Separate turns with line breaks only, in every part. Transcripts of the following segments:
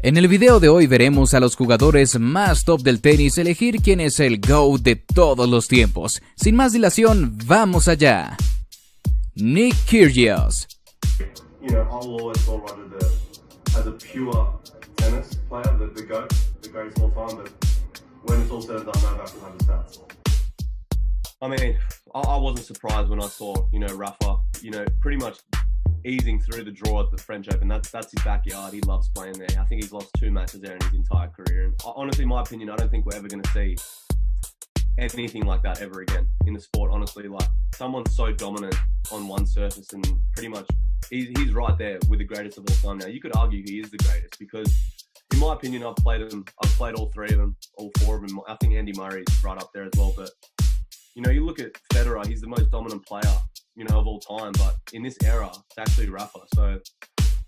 En el video de hoy veremos a los jugadores más top del tenis elegir quién es el GOAT de todos los tiempos. Sin más dilación, vamos allá. Nick Kyrgios.
You know, I'll always thought about it as a pure tennis player, the GOAT, the greatest of all time, but when it's all said and done, Novak will have the stats. I mean, I wasn't surprised when I saw, Rafa, pretty much easing through the draw at the French Open. That's his backyard. He loves playing there. I think he's lost 2 matches there in his entire career. And honestly, in my opinion, I don't think we're ever going to see anything like that ever again in the sport. Honestly, like someone so dominant on one surface and pretty much he's right there with the greatest of all time now. You could argue he is the greatest because, in my opinion, I've played all 3 of them, all 4 of them. I think Andy Murray's right up there as well. But you look at Federer, he's the most dominant player, of all time. But in this era, it's actually Rafa. So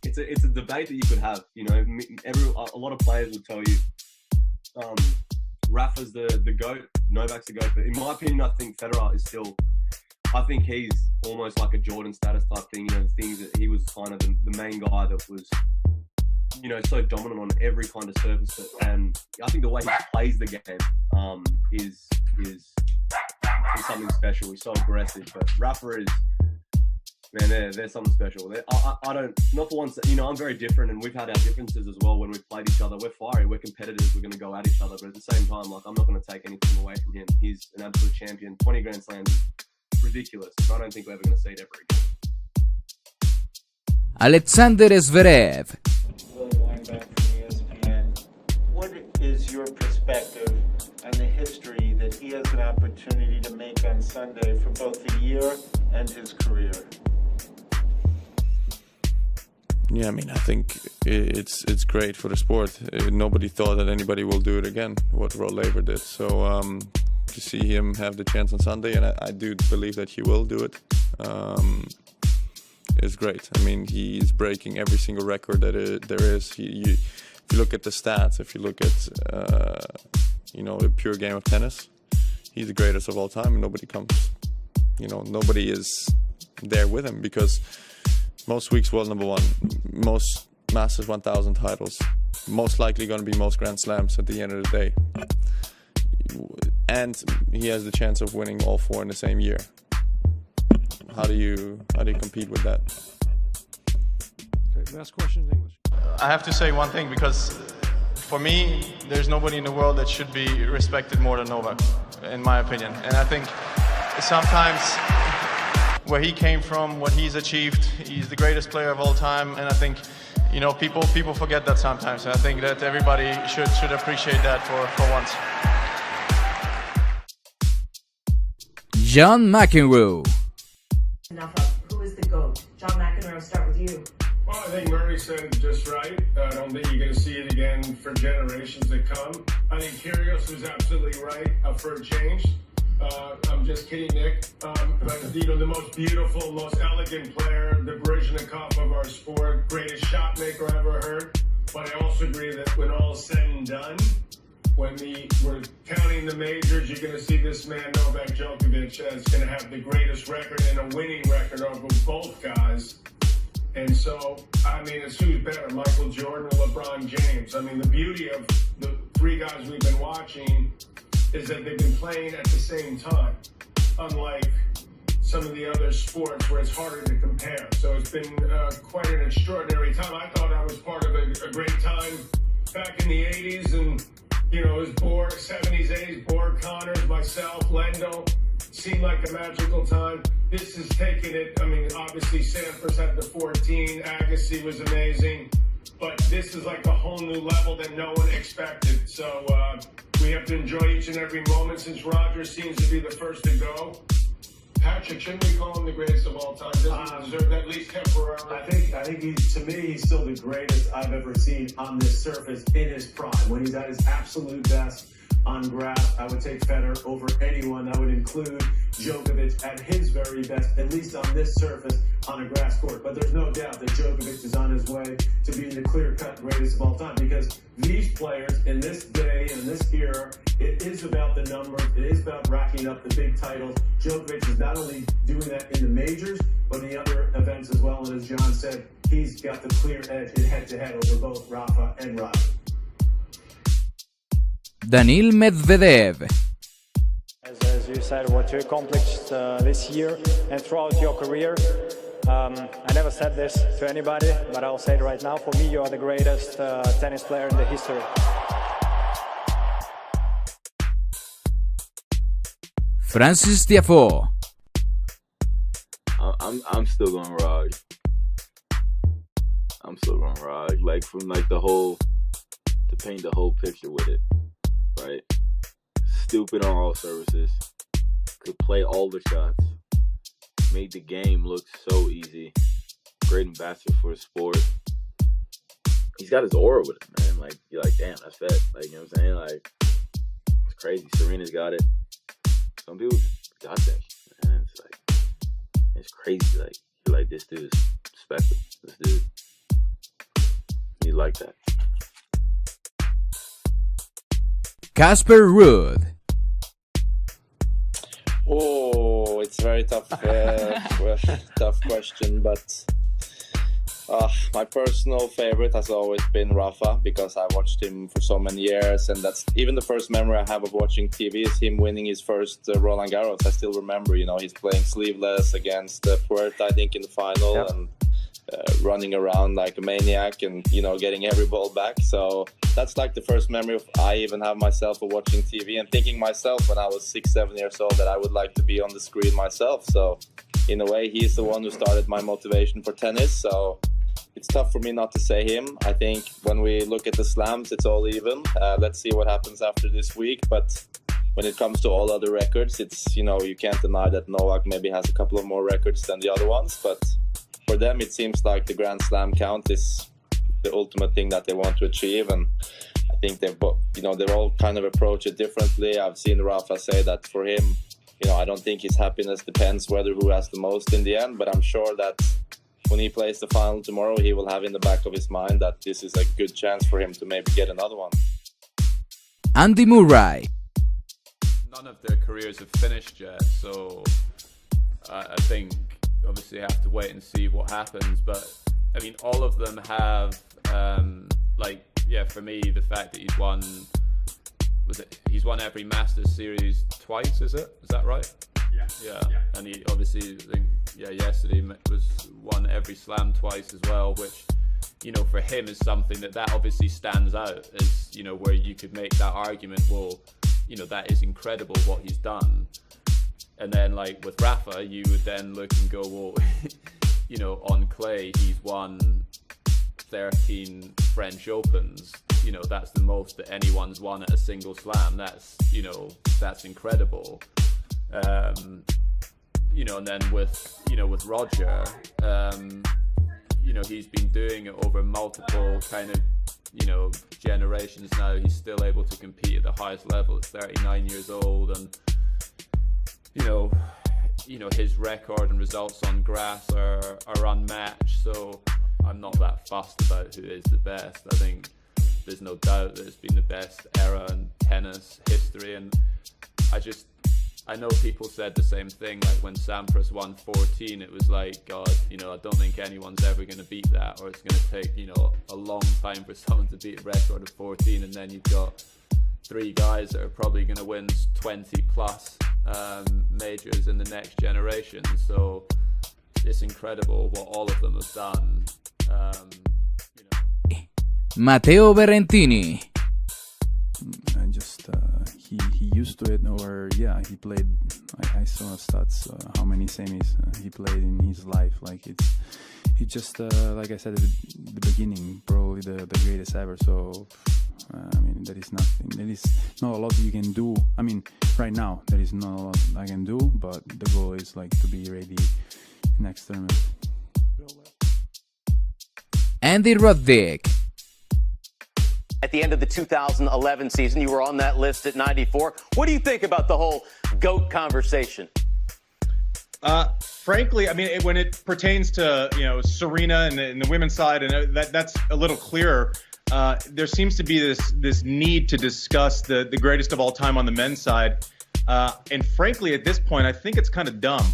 it's a debate that you could have. A lot of players will tell you Rafa's the GOAT, Novak's the GOAT. But in my opinion, I think Federer is still. I think he's almost like a Jordan status type thing. Things that he was kind of the main guy that was, so dominant on every kind of surface. And I think the way he plays the game is something special. He's so aggressive. But Rafa is, man, there's something special. I don't, not for once, I'm very different, and we've had our differences as well when we've played each other. We're fiery, we're competitive, we're going to go at each other. But at the same time, I'm not going to take anything away from him. He's an absolute champion. 20 Grand Slams is ridiculous. I don't think we're ever going to see it ever again.
Alexander Zverev.
What is your perspective on the history that he has an opportunity to make on Sunday for both the year and his career?
Yeah, I think it's great for the sport. Nobody thought that anybody will do it again, what Rod Laver did. So to see him have the chance on Sunday, and I do believe that he will do it, is great. He's breaking every single record that there is. If you look at the stats, if you look at the pure game of tennis, he's the greatest of all time, and nobody comes. Nobody is there with him because most weeks world number 1, most Masters 1000 titles, most likely going to be most Grand Slams at the end of the day, and he has the chance of winning all 4 in the same year. How do you compete with that?
Okay, last question in English.
I have to say one thing, because for me, there's nobody in the world that should be respected more than Novak, in my opinion. And I think sometimes where he came from, what he's achieved, he's the greatest player of all time. And I think, people forget that sometimes. And I think that everybody should appreciate that for once.
John McEnroe.
Who is the GOAT? John McEnroe, I'll start with you.
Well, I think Murray said it just right. I don't think you're going to see it again for generations to come. I think Kyrgios was absolutely right for a change. I'm just kidding, Nick. But, the most beautiful, most elegant player, the Baryshnikov of our sport, greatest shot maker I ever heard. But I also agree that when all is said and done, when we're counting the majors, you're going to see this man, Novak Djokovic, is going to have the greatest record and a winning record over both guys. And so, it's who's better, Michael Jordan or LeBron James? The beauty of the 3 guys we've been watching is that they've been playing at the same time, unlike some of the other sports where it's harder to compare. So it's been quite an extraordinary time. I thought I was part of a great time back in the 80s, and it was Borg, 70s, 80s, Borg, Connors, myself, Lendl. Seemed like a magical time. This is taking it. Obviously Sampras had the 14, Agassi was amazing, but this is like a whole new level that no one expected. So we have to enjoy each and every moment, since Roger seems to be the first to go. Patrick, shouldn't we call him the greatest of all time? Doesn't he deserve that, at least temporarily?
I think to me, he's still the greatest I've ever seen on this surface in his prime. When he's at his absolute best on grass, I would take Federer over anyone. That would include Djokovic at his very best, at least on this surface on a grass court. But there's no doubt that Djokovic is on his way to being the clear-cut greatest of all time, because these players in this day and this era, it is about the numbers. It is about racking up the big titles. Djokovic is not only doing that in the majors, but in the other events as well. And as John said, he's got the clear edge in head-to-head over both Rafa and Roger.
Daniil Medvedev.
As you said, what you accomplished this year and throughout your career. I never said this to anybody, but I'll say it right now. For me, you are the greatest tennis player in the history.
Francis Tiafoe.
I'm still going Rog. I'm still going Rog. Like from like to paint the whole picture with it, right? Stupid on all services. Could play all the shots. Made the game look so easy. Great ambassador for the sport. He's got his aura with it, man. Like you're like, damn, that's fat. Like you know what I'm saying? Like it's crazy. Serena's got it. Some people got that shit, man. It's like it's crazy. Like you're like, this dude is special. This dude, you like that.
Casper Ruud.
Oh, it's very tough, tough question, but my personal favorite has always been Rafa, because I watched him for so many years, and that's even the first memory I have of watching TV is him winning his first Roland Garros. I still remember, you know, he's playing sleeveless against Puerta, I think, in the final, yep. And running around like a maniac and, you know, getting every ball back. So that's like the first memory I even have myself of watching TV and thinking myself when I was 6-7 years old that I would like to be on the screen myself. So in a way, he's the one who started my motivation for tennis. So it's tough for me not to say him. I think when we look at the slams, it's all even. Let's see what happens after this week. But when it comes to all other records, it's, you know, you can't deny that Novak maybe has a couple of more records than the other ones. But for them, it seems like the Grand Slam count is the ultimate thing that they want to achieve. And I think they've all kind of approach it differently. I've seen Rafa say that for him, you know, I don't think his happiness depends whether who has the most in the end, but I'm sure that when he plays the final tomorrow, he will have in the back of his mind that this is a good chance for him to maybe get another one.
Andy Murray.
None of their careers have finished yet, so I think obviously have to wait and see what happens. But I mean, all of them have, for me, the fact that he's won every Masters series twice, is that right? Yeah. And he obviously, yesterday won every slam twice as well, which, you know, for him is something that obviously stands out as, you know, where you could make that argument, well, you know, that is incredible what he's done. And then like with Rafa, you would then look and go, well, you know, on clay, he's won 13 French Opens. You know, that's the most that anyone's won at a single slam. That's, you know, that's incredible. You know, and then with Roger, you know, he's been doing it over multiple kind of, you know, generations now. He's still able to compete at the highest level at 39 years old, and you know his record and results on grass are unmatched. So I'm not that fussed about who is the best. I think there's no doubt that it's been the best era in tennis history, and I know people said the same thing, like when Sampras won 14, it was like, God, you know, I don't think anyone's ever going to beat that, or it's going to take, you know, a long time for someone to beat a record of 14, and then you've got three guys that are probably going to win 20 plus majors in the next generation. So it's incredible what all of them have done. You know.
Matteo Berrettini.
He used to it, or he played. I saw stats how many semis he played in his life. Like he just like I said at the beginning, probably the greatest ever. So I mean, there is nothing. There is not a lot you can do. I mean, right now there is not a lot I can do, but the goal is like to be ready next tournament.
Andy Roddick.
At the end of the 2011 season, you were on that list at 94. What do you think about the whole GOAT conversation?
Frankly, I mean, when it pertains to, you know, Serena and the women's side, and that's a little clearer. There seems to be this need to discuss the greatest of all time on the men's side. And frankly, at this point, I think it's kind of dumb.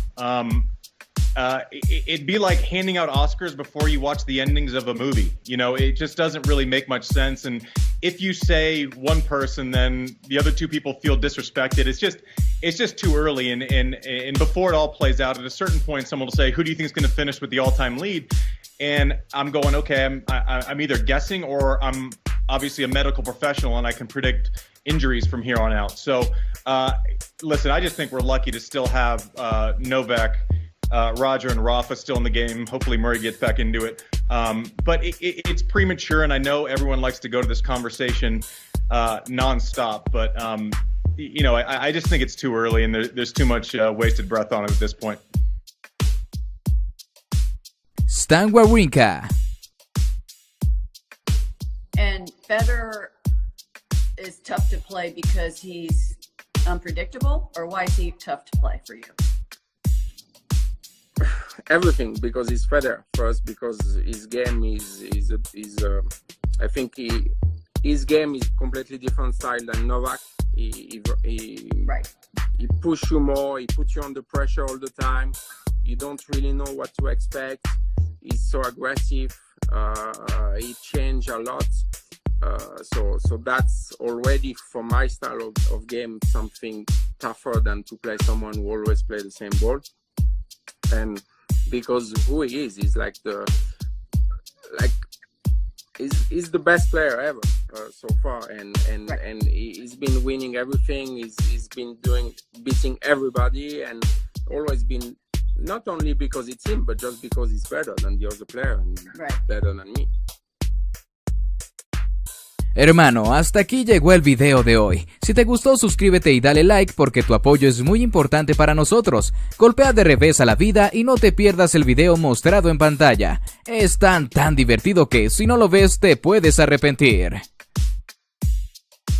it'd be like handing out Oscars before you watch the endings of a movie. You know, it just doesn't really make much sense. And if you say one person, then the other two people feel disrespected. It's just too early. And before it all plays out, at a certain point, someone will say, "Who do you think is going to finish with the all-time lead?" And I'm going, okay, I'm either guessing or I'm obviously a medical professional and I can predict injuries from here on out. So, listen, I just think we're lucky to still have Novak, Roger, and Rafa still in the game. Hopefully Murray gets back into it. But it's premature, and I know everyone likes to go to this conversation nonstop. But, you know, I just think it's too early, and there's too much wasted breath on it at this point.
Stan Wawrinka.
And Federer is tough to play because he's unpredictable, or why is he tough to play for you?
Everything, because he's Federer. First, because his game is I think his game is completely different style than Novak. He push you more. He puts you under pressure all the time. You don't really know what to expect. He's so aggressive. He changed a lot. So that's already, for my style of game, something tougher than to play someone who always plays the same ball. And because who he is, he's he's the best player ever so far, and he's been winning everything. He's been beating everybody, and always been, not only because it's him, but just because he's better than the other player and better than me.
Hermano, hasta aquí llegó el video de hoy. Si te gustó, suscríbete y dale like porque tu apoyo es muy importante para nosotros. Golpea de revés a la vida y no te pierdas el video mostrado en pantalla. Es tan divertido que si no lo ves te puedes arrepentir.